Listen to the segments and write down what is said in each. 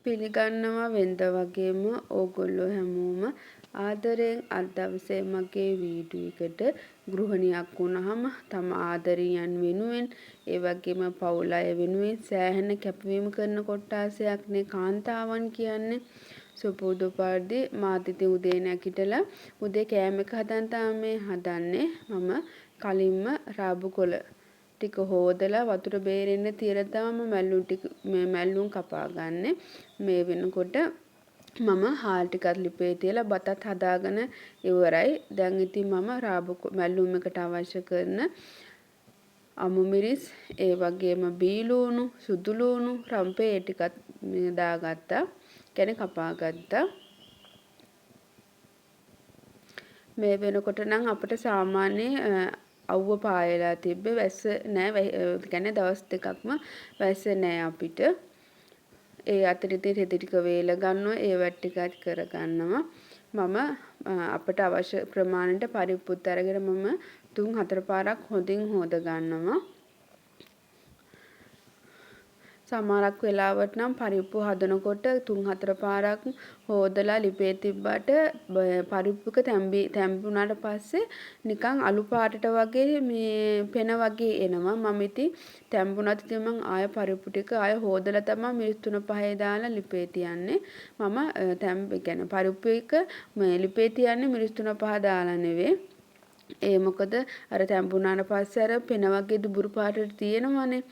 පිළිගන්නවා වෙනද වගේම ඕගොල්ලෝ හැමෝම ආදරයෙන් අද දවසේ මගේ වීඩියෝ එකට ගෘහණියක් වුණාම තම ආදරයන් වෙනුවෙන් ඒ වගේම පවුල් අය වෙනුවෙන් සෑහෙන කැපවීම කරන කොට්ටාසයක්නේ කාන්තාවන් කියන්නේ. සුපුරුදු පරිදි මාත් ඉතින් උදේ නැගිටලා උදේ කෑම එක හදන්න තමයි හදන්නේ. මම කලින්ම රාබු කොළ ටික හොදලා වතුර බේරෙන්න තියලා තමයි මැල්ලුම් කපා ගන්නෙ. මේ වෙනකොට මම හාල් ටිකක් ලිපේ තියලා බතත් හදාගෙන ඉවරයි. දැන් ඉතින් මම මැල්ලුම් එකට අවශ්‍ය කරන අමු මිරිස් ඒ වගේම බීලූණු සුදු ලූණු රම්පේ ඒ ටිකත් දාගත්තා. කියන්නේ කපා ගත්තා. මේ වෙනකොට නම් අපිට සාමාන්‍ය අවුව පායලා තිබ්බේ වැස්ස නෑ. කියන්නේ දවස් දෙකක්ම වැස්ස නෑ අපිට. ඒ අතරේ රෙදි ටික වේල ගන්නවා ඒවත් ටිකත් කර ගන්නවා. මම අපට අවශ්‍ය ප්‍රමාණයට පරිප්පුත් අරගෙන මම 3-4 පාරක් හොඳින් හොද ගන්නවා. සමහරක් වෙලාවට නම් පරිප්පු හදනකොට 3-4 පාරක් හොදලා ලිපේ තිබ්බට පරිප්පුක තැම්බුණාට පස්සේ නිකන් අලු පාටට වගේ මේ පෙන වගේ එනවා. මම ඉතින් තැම්බුණත් ඉතින් මම ආය පරිප්පු ටික ආය හොදලා තමයි මිරිස් 3-5 දාලා ලිපේ තියන්නේ. මම කියන්නේ පරිප්පු එක මේ ලිපේ තියන්නේ මිරිස් 3-5 දාලා නෙවෙයි. ඒ මොකද අර තැම්බුණාට පස්සේ අර පෙන වගේ දුඹුරු පාටට තියෙනවනේ.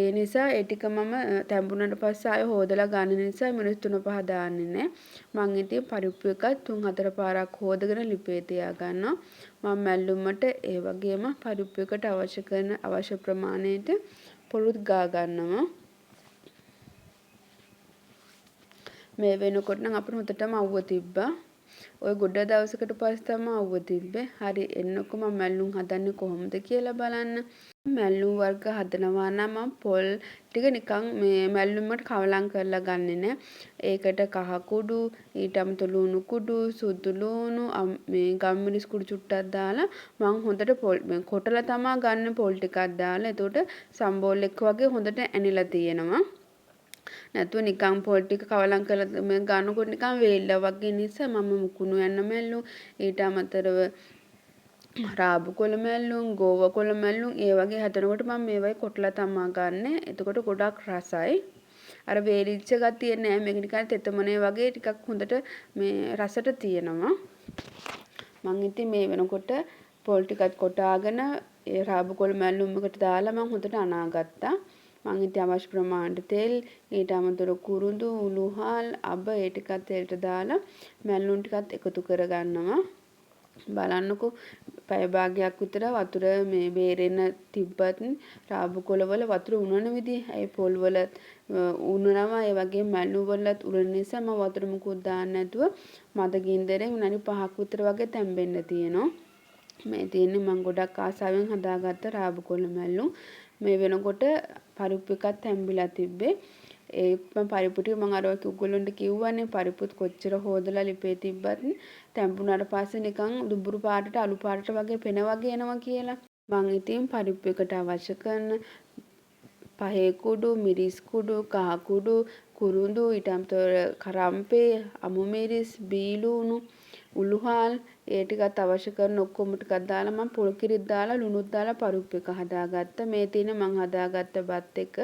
ඒ නිසා ඒ ටික මම තැම්බුණාට පස්සේ ආය හොදලා ගන්න නිසා මිරිස් 3-5 දාන්නේ නැහැ. මං ඉතින් පරිප්පු එකත් 3-4 පාරක් හොදගෙන ලිපේ තියා ගන්නවා. මම මැල්ලුමට ඒ වගේම පරිප්පු එකට අවශ්‍ය ප්‍රමාණයට පොළුත් ගා ගන්නවා. මේ වෙනකොට නම් අපිට හොඳටම අවුව තිබ්බා. ඔය ගොඩ දවසකට පස්සේ තමයි අවුව තිබ්බේ. හරි එන්නකො මම මැල්ලුම් හදන්නේ කොහොමද කියලා බලන්න. මැල්ලුම් වර්ග හදනවා නම් මම පොල් ටික නිකන් මේ මැල්ලුමට කවලම් කරලා ගන්නෙ නෑ. ඒකට කහ කුඩු, ඊට අමතරව ලුණු කුඩු, සුදු ලූණු, මේ ගම්මිරිස් කුඩු චුට්ටක් දාලා මම හොඳට කොටලා තමා ගන්න පොල් ටිකක් දාලා. එතකොට සම්බෝල් එක වගේ හොඳට ඇනිලා තියෙනවා. නැතුව නිකන් පොල් ටික කවලම් කරලා මේ ගන්නකොට නිකන් වේල්ලා වගේ නිසා මම මුකුණු යන මැල්ලුම් ඊට අමතරව රාබු කොළ මැල්ලුම් ගෝව කොළ මැල්ලුම් ඒ වගේ හදනකොට මම මේවයි කොටලා තමා ගන්න. එතකොට ගොඩක් රසයි. අර වේලිච්ච ගතිය නෑ. මේක නිකන් තෙතමනේ වගේ ටිකක් හොඳට මේ රසට තියෙනවා. මම ඉතින් මේ වෙනකොට පොල් ටිකත් කොටාගෙන ඒ රාබු කොළ මැල්ලුම් එකට දාලා මම හොඳට අනාගත්තා. මම ඉතින් අවශ්‍ය ප්‍රමාණයට තෙල් ඊට අමතරව කුරුඳු උළුහල් අබ ඒ ටිකත් තෙලට දාලා මැල්ලුම් ටිකත් එකතු කර ගන්නවා. බලන්නකෝ පැය භාගයක් විතර වතුර මේ බේරෙන්න තිබ්බත් රාබු කොළ වල වතුර උනන විදිහ ඒ පොල් වල උනනවා. ඒ වගේ මැල්ලුම් වලත් උනන නිසා මම වතුර මුකුත් දාන්න නැතුව මද ගින්දරෙන් විනාඩි 5ක් විතර වගේ තැම්බෙන්න තියෙනවා. මේ තියෙන්නේ මම ගොඩක් ආසාවෙන් හදාගත්ත රාබු කොළ මැල්ලුම්. මේ වෙනකොට පරිප්පු එකත් තැම්බිලා තිබ්බේ. ඒ පරිප්පු ටික මම අර ඔයගොල්ලන්ට කිව්වනේ පරිප්පුත් කොච්චර හොදලා ලිපේ තිබ්බත් තැම්බුණාට පස්සේ නිකන් දුඹුරු පාටට අලු පාටට වගේ පෙන වගේ එනවා කියලා. මම ඉතින් පරිප්පු එකට අවශ්‍ය කරන පහේ කුඩු, මිරිස් කුඩු, කහ කුඩු, කුරුඳු, ඊට අමතරව කරම්පේ, අමු මිරිස්, බීලූණු, උළුහල් ඒ ටිකත් අවශ්‍ය කරන ඔක්කොම ටිකක් දාලා මම පොල් කිරිත් දාලා ලුණුත් දාලා පරිප්පු එක හදාගත්තා. මේ තියෙන මම හදාගත්ත බත් එක.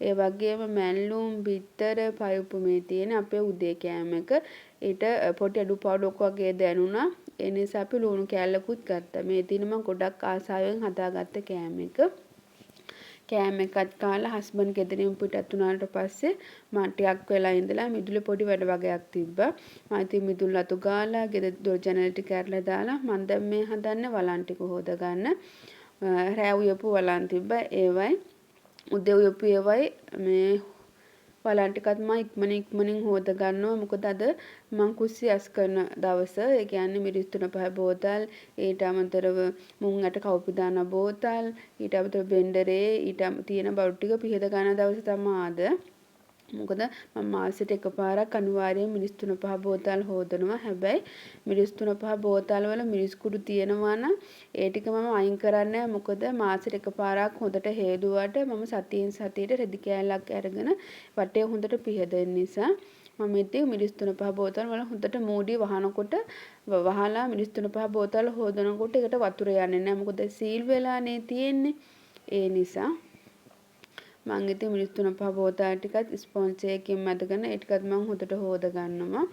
ඒ වගේම මැල්ලුම් බිත්තර පරිප්පු මේ තියෙන අපේ උදේ කෑම එක. ඊට පොටි අඩුපාඩුවක් වගේ දැනුණා. ඒ නිසා අපි ලුණු කෑල්ලකුත් ගත්තා. මේ තියෙන මම ගොඩක් ආසාවෙන් හදාගත්ත කෑම එක. කෑම එකත් කාලා හස්බන්ඩ් ගෙදරින් පිටත් වුණාට පස්සේ මම ටිකක් වෙලා ඉඳලා මිදුලේ පොඩි වැඩ වගේක් තිබ්බා. මම ඉතින් මිදුල් අතු ගාලා ගෙදර දොර ජනේල ටික ඇරලා දාලා මම දැන් මේ හදන්නේ වලන් ටික හොද ගන්න. රෑ උයපු වලන් තිබ්බා. ඒවයි උදේ උයපු ඒවයි මේ වලන් ටිකත් මම ඉක්මනින් හොද ගන්නවා. මොකද අද මම කුස්සිය ඇස් කරන දවස. ඒ කියන්නේ මිරිස් 3-5 බෝතල්, ඊට අමතරව මුං ඇට කවුපි දාන බෝතල්, ඊට අමතරව බෙන්ඩරේ ඊට තියෙන බඩු ටික පිහද ගන්න දවස තමයි අද. මොකද මම මාසෙට එකපාරක් අනිවාර්යයෙන් මිරිස් 3-5 බෝතල් හොදනවා. හැබැයි මිරිස් 3-5 බෝතල් වල මිරිස් කුඩු තියෙනවා නම් ඒ ටික මම අයින් කරන්නේ නැහැ. මොකද මාසෙට එකපාරක් හොඳට හේදුවට මම සතියෙන් සතියට රෙදි කෑල්ලක් අරගෙන වටේ හොඳට පිහදෙන්න නිසා මම ඉතින් මිරිස් 3-5 බෝතල් වල හොඳට මූඩිය වහනකොට වහලා මිරිස් 3-5 බෝතල් හොදනකොට ඒකට වතුර යන්නේ නැහැ. මොකද සීල් වෙලානේ තියෙන්නේ. ඒ නිසා මම ඉතින් මිරිස් 3-5 බෝතල් ටිකත් ස්පොන්ජ් එකකින් මැදගෙන ඒ ටිකත් මම හොඳට හොද ගන්නවා.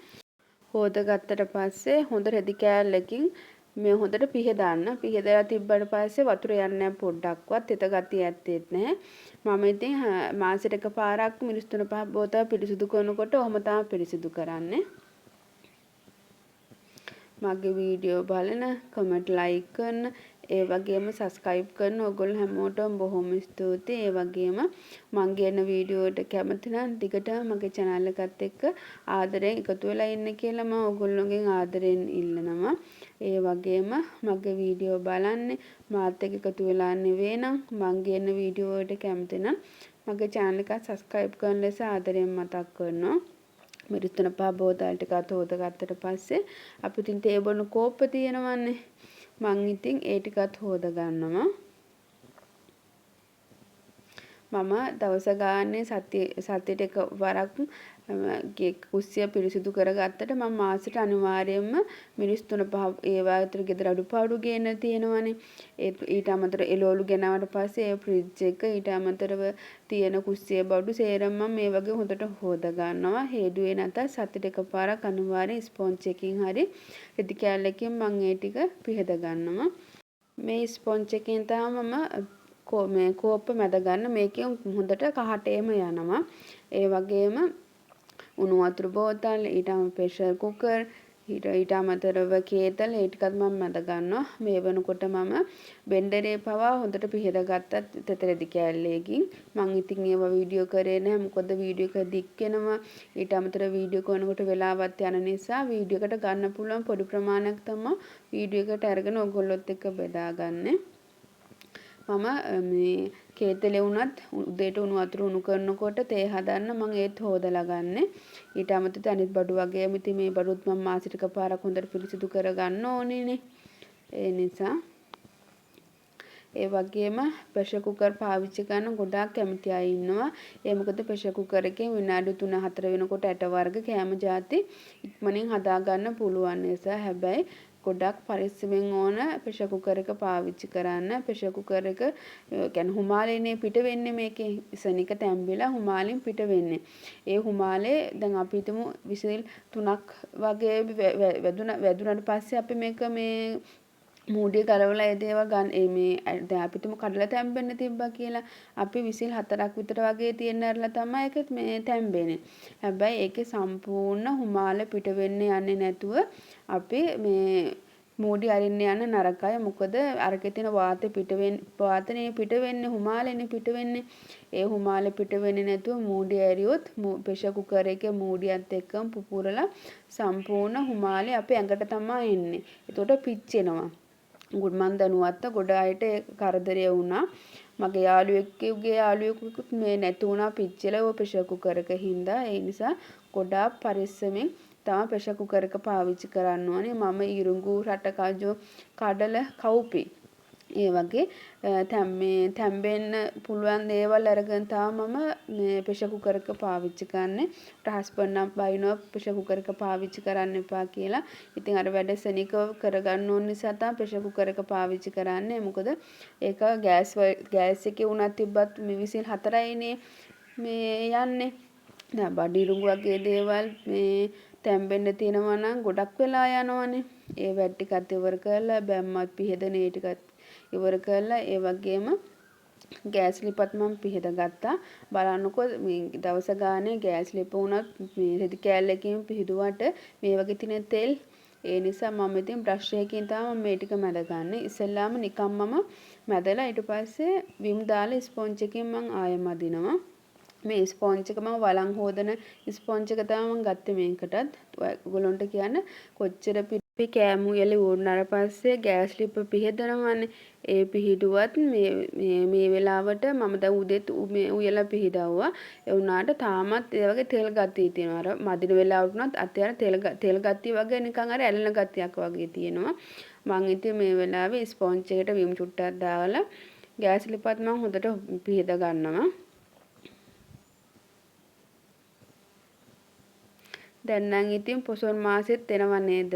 හොද ගත්තට පස්සේ හොඳ රෙදි කෑල්ලකින් මේ හොඳට පිහදන්න. පිහදලා තිබ්බට පස්සේ වතුර යන්නේ නැහැ පොඩ්ඩක්වත්. තෙත ගතිය ඇත්තෙත් නැහැ. මම ඉතින් මාසෙට එකපාරක් මිරිස් 3-5 බෝතල් පිරිසිදු කරනකොට ඔහොම තමයි පිරිසිදු කරන්නේ. මගේ වීඩියෝ බලන, කමෙන්ට් ලයික් කරන, ඒ වගේම සබ්ස්ක්‍රයිබ් කරන ඔයගොල්ලෝ හැමෝටම බොහොම ස්තුතියි. ඒ වගේම මම කියන වීඩියෝ එකට කැමති නම් දිගටම මගේ channel එකත් එක්ක ආදරෙන් එකතු වෙලා ඉන්න කියලා මම ඔයගොල්ලෝගෙන් ආදරෙන් ඉල්ලනවා. ඒ වගේම මගේ වීඩියෝ බලන්නේ මාත් එක්ක එකතු වෙලා නෙවෙයි නම් මම කියන වීඩියෝ එකට කැමති නම් මගේ channel එක සබ්ස්ක්‍රයිබ් කරන ලෙස ආදරෙන් මතක් කරනවා. මිරිස් 3-5 බෝතල් ටිකත් හොදගත්තට පස්සේ අපි ඉතින් තේ බොන කෝප්ප තියෙනවන්නේ. මං ඉතින් ඒ ටිකත් හොද ගන්නවා. මම දවස ගානේ සතියට එකවරක් කුස්සිය පිරිසිදු කරගත්තට මම මාසෙට අනිවාර්යයෙන්ම මිරිස් 3-5 ඒවා විතර ගෙදර අඩුපාඩු ගේන්න තියෙනවනේ. ඊට අමතරව එළවලු ගෙනාවට පස්සේ ඒ ෆ්‍රිජ් එක ඊට අමතරව තියෙන කුස්සිය බඩු සේරම මම මේ වගේ හොඳට හොද ගන්නවා. හේදුවේ නැත්නම් සතියට එකපාරක් අනිවාර්යෙන් ස්පොන්ජ් එකකින් හරි රෙදි කෑල්ලකින් මම ඒ ටික පිහද ගන්නවා. මේ ස්පොන්ජ් එකෙන් තමයි මම මේ කෝප්ප මැද ගන්න. මේකෙන් හොඳට කහටේම යනවා. ඒ වගේම උණු වතුර බෝතල්, ඊටම ප්‍රෙෂර් කුකර්, ඊට අමතරව කේතල ඒ ටිකත් මම මැද ගන්නවා. මේ වෙනකොට මම බෙන්ඩරේ පවා හොඳට පිහද ගත්තත් තෙතරෙදි කෑල්ලේකින්. මම ඉතින් ඒව වීඩියෝ කරේ නැහැ. මොකද වීඩියෝ එක දික් වෙනවා. ඊට අමතරව වීඩියෝ කරනකොට වෙලාවත් යන නිසා වීඩියෝ එකට ගන්න පුළුවන් පොඩි ප්‍රමාණයක් තමයි වීඩියෝ එකට අරගෙන ඔයගොල්ලොත් එක්ක බෙදාගන්නේ. මම මේ කේතලේ වුණත් උදේට උණු වතුර උණු කරනකොට තේ හදන්න මම ඒත් හොදලා ගන්නෙ. ඊට අමතරව අනිත් බඩු වගේම ඉතින් මේ බඩුත් මම මාසෙට එකපාරක් හොඳට පිරිසිදු කර ගන්න ඕනේනේ. ඒ නිසා ඒ වගේම ප්‍රෙෂර් කුකර් පාවිච්චි කරන ගොඩාක් කැමති අය ඉන්නවා. ඒ මොකද ප්‍රෙෂර් කුකර් එකෙන් විනාඩි 3-4 වෙනකොට ඇට වර්ග කෑම ಜಾති ඉක්මනින් හදා ගන්න පුළුවන් නිසා. හැබැයි ගොඩක් පරිස්සමෙන් ඕන ප්‍රෙෂර් කුකර් එක පාවිච්චි කරන්න. ප්‍රෙෂර් කුකර් එක කියන්නේ හුමාලේනේ පිට වෙන්නේ මේකේ. ඉසනික තැම්බිලා හුමාලෙන් පිට වෙන්නේ. ඒ හුමාලේ දැන් අපි හිතමු විසිල් 3ක් වගේ වැදුනට පස්සේ අපි මේක මේ මූඩිය ගලවලා ඒ දේවල් ගන්න මේ දැන් අපි හිතමු කඩලා තැම්බෙන්න තිබ්බා කියලා. අපි විසිල් 4ක් විතර වගේ තියෙන ඇරලා තමයි ඒක මේ තැම්බෙන්නේ. හැබැයි ඒකේ සම්පූර්ණ හුමාල පිට වෙන්න යන්නේ නැතුව අපි මේ මූඩි අරින්න යන නරකයි. මොකද අරකේ තියෙන වාතය වාතනේ පිට වෙන්නේ හුමාලෙනේ පිට වෙන්නේ. ඒ හුමාලෙ පිට වෙන්නේ නැතුව මූඩි ඇරියොත් ප්‍රෙෂර් කුකර් එකේ මූඩියත් එක්කම පුපුරලා සම්පූර්ණ හුමාලේ අපේ ඇඟට තමයි එන්නේ. ඒකට පිච්චෙනවා. මන් දැනුවත් ගොඩ අයට කරදරය වුණා. මගේ යාළුවෙකුගේ යාළුවෙකුත් මේ නැති වුණා පිච්චිලා ඔය ප්‍රෙෂර් කුකර් එක හින්දා. ඒ නිසා ගොඩාක් පරිස්සමෙන් තමයි ප්‍රෙෂර් කුකර් එක පාවිච්චි කරන්න ඕනේ. මම ඉරුඟු රටකජෝ කඩල කවුපි ඒ වගේ තැම්බෙන්න පුළුවන් දේවල් අරගෙන තමයි මම මේ ප්‍රෙෂර් කුකර් එක පාවිච්චි කරන්නේ. හස්බන්ඩ් නම් බයිනවා ප්‍රෙෂර් කුකර් එක පාවිච්චි කරන්න එපා කියලා. ඉතින් අර වැඩ සෙනිකව කරගන්න ඕන නිසා තමයි ප්‍රෙෂර් කුකර් එක පාවිච්චි කරන්නේ. මොකද ඒක ගෑස් එකේ උනත් තිබ්බත් මේ විසිල් 4යිනේ මේ යන්නේ. දැන් බඩිරුඟු වගේ දේවල් මේ තැම්බෙන්න තියෙනවා නම් ගොඩක් වෙලා යනවනේ. ඒ වැඩ ටිකත් ඉවර කරලා බැම්මත් පිහදන ඒ ටිකත් ඉවර කරලා ඒ වගේම ගෑස් ලිපත් මම පිහද ගත්තා. බලන්නකෝ මේ දවස ගානේ ගෑස් ලිප වුණත් මේ රෙදි කෑල්ලකින් පිහදුවට මේ වගේ තියෙන තෙල් ඒ නිසා මම ඉතින් බ්‍රෂ් එකකින් තමයි මේ ටික මැදගන්නේ. ඉස්සෙල්ලාම නිකම්මම මැදලා ඊට පස්සේ විම් දාලා ස්පොන්ජ් එකකින් මම ආයෙ මදිනවා. මේ ස්පොන්ජ් එක මම වලං හොදන ස්පොන්ජ් එක තමයි මම ගත්තේ මේකටත්. ඔයගොල්ලන්ට කියන්න කොච්චර අපි කෑම උයලේ උරුණාට පස්සේ ගෑස් ලිප පිහදනවානේ. ඒ පිහිටුවත් මේ වෙලාවට මම දැන් උදේත් මේ උයලා පිහිටවුවා. ඒ වුණාට තාමත් ඒ වගේ තෙල් ගතිය තියෙනවා. අර මදින වෙලාවට උනත් අතේ අර තෙල් ගතිය වගේ නිකන් අර ඇලෙන ගතියක් වගේ තියෙනවා. මං ඉතින් මේ වෙලාවේ ස්පොන්ජ් එකට විම් චුට්ටක් දාලා ගෑස් ලිපත් මම හොඳට පිහද ගන්නවා. දැන් නම් ඉතින් පොසොන් මාසෙත් එනවා නේද?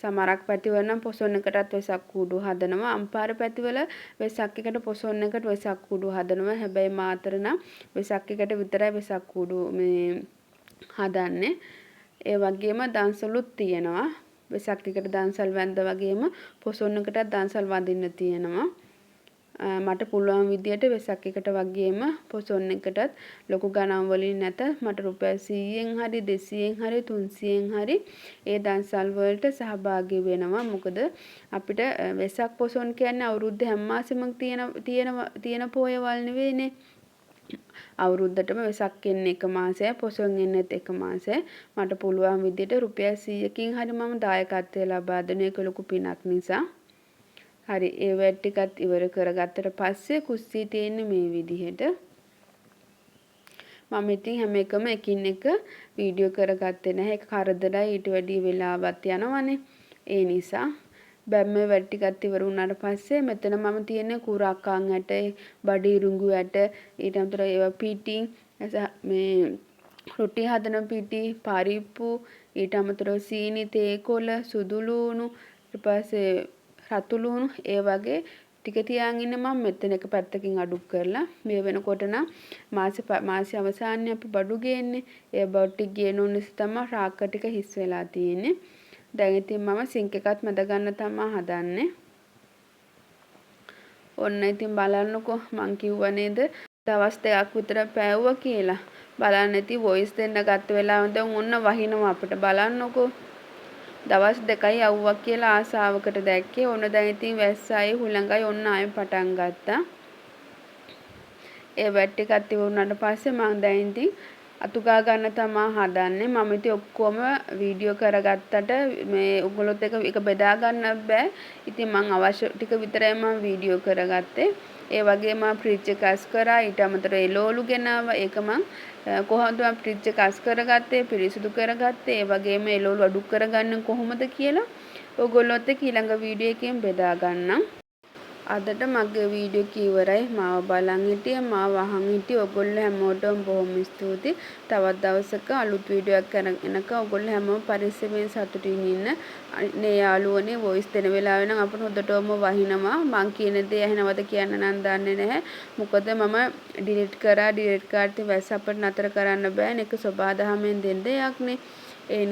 සමහරක් පැතිවල නම් පොසොන් එකටත් වෙසක් කූඩු හදනවා. අම්පාර පැතිවල වෙසක් එකට පොසොන් එකට වෙසක් කූඩු හදනවා. හැබැයි මාතර නම් වෙසක් එකට විතරයි වෙසක් කූඩු මේ හදන්නේ. ඒ වගේම දන්සලුත් තියෙනවා. වෙසක් එකට දන්සල් වැන්ද වගේම පොසොන් එකටත් දන්සල් වඳින්න තියෙනවා. මට පුළුවන් විදියට වෙසක් එකට වගේම පොසොන් එකටත් ලොකු ගණන් වලින් නැත මට රුපියල් 100න් හරි 200න් හරි 300න් හරි ඒ දන්සල් වලට සහභාගී වෙනවා. මොකද අපිට වෙසක් පොසොන් කියන්නේ අවුරුද්ද හැම මාසෙම තියෙන පොයවල් නෙවෙයිනේ. අවුරුද්දටම වෙසක් එන්නේ එක මාසයයි පොසොන් එන්නේත් එක මාසයයි. මට පුළුවන් විදියට රුපියල් 100කින් හරි මම දායකත්වය ලබා දෙන එක ලොකු පිනක් නිසා. හරි ඒ වැඩ ටිකත් ඉවර කරගත්තට පස්සේ කුස්සිය තියෙන්නේ මේ විදිහට. මම ඉතින් හැම එකම එකින් එක වීඩියෝ කරගත්තේ නැහැ. ඒක කරදරයි ඊට වැඩි වෙලාවක් යනවනේ. ඒ නිසා බැම්ම වැඩ ටිකත් ඉවර වුණාට පස්සේ මෙතන මම තියෙන්නේ කුරක්කන් ඇට, බඩ ඉරුඟු ඇට, ඊට අමතරව ඒවා පිටි මේ රොටි හදන පිටි, පරිප්පු, ඊට අමතරව සීනි, තේකොළ, සුදු ලූණු, ඊට පස්සේ රතු ලුණු ඒ වගේ ටික තියාගෙන ඉන්න මම මෙතන එක පැත්තකින් අඩු කරලා මේ වෙනකොට නම් මාසේ අවසානයේ අපි බඩු ගේන්නේ. ඒ බඩු ටික ගේන නිසා තමයි රාක්ක ටික හිස් වෙලා තියෙන්නේ. දැන් ඉතින් මම සිංක් එකත් මැද ගන්න තමයි හදන්නේ. ඔන්න ඉතින් බලන්නකෝ මං කිව්වා නේද දවස් 2ක් විතර පෑවුවා කියලා. බලන්න ඉතින් වොයිස් දෙන්න ගත්ත වෙලාවෙන් දැන් ඔන්න වහිනවා අපිට බලන්නකෝ. දවස් 2යි අවුවක් කියලා ආසාවකට දැක්කේ. ඔන්න දැන් ඉතින් වැස්සයි හුළඟයි ඔන්න ආයෙ පටන් ගත්තා. ඒ වැට් ටිකත් ඉවරුනාට පස්සේ මම දැන් ඉතින් අතුගා ගන්න තමයි හදන්නේ. මම ඉතින් ඔක්කොම වීඩියෝ කරගත්තට මේ ඔයගොල්ලොත් එක බෙදා ගන්නත් බෑ. ඉතින් මම අවශ්‍ය ටික විතරයි මම වීඩියෝ කරගත්තේ. ඒ වගේම ෆ්‍රිජ් එක අස් කරා. ඊට අමතරව එළවලු ගෙනාවා. ඒක මම කොහොමද මම ෆ්‍රිජ් එක අස් කරගත්තේ පිරිසිදු කරගත්තේ ඒ වගේම එළවලු අඩු කරගන්න කොහොමද කියලා ඔයගොල්ලොත් එක්ක ඊළඟ වීඩියෝ එකෙන් බෙදා ගන්නම්. අදට මගේ වීඩියෝ එක ඉවරයි. මාව බලන් හිටිය මාව අහන් හිටිය ඔයගොල්ලෝ හැමෝටම බොහොම ස්තුතියි. තවත් දවසක අලුත් වීඩියෝ එකක් එනක ඔයගොල්ලෝ හැමෝම පරිස්සමෙන් සතුටින් ඉන්න. නේ යාළුවනේ වොයිස් දෙන වෙලාවෙ නම් අපිට හොඳටම වහිනවා. මං කියන දේ ඇහෙනවද කියන්න නම් දන්නේ නැහැ. මොකද මම ඩිලීට් කරා. ඩිලීට් කාර්ඩ් ඉතින් වැස්ස අපිට නතර කරන්න බෑ. මේක සබහා දහමෙන් දෙන්න දෙයක් නේ. ඒ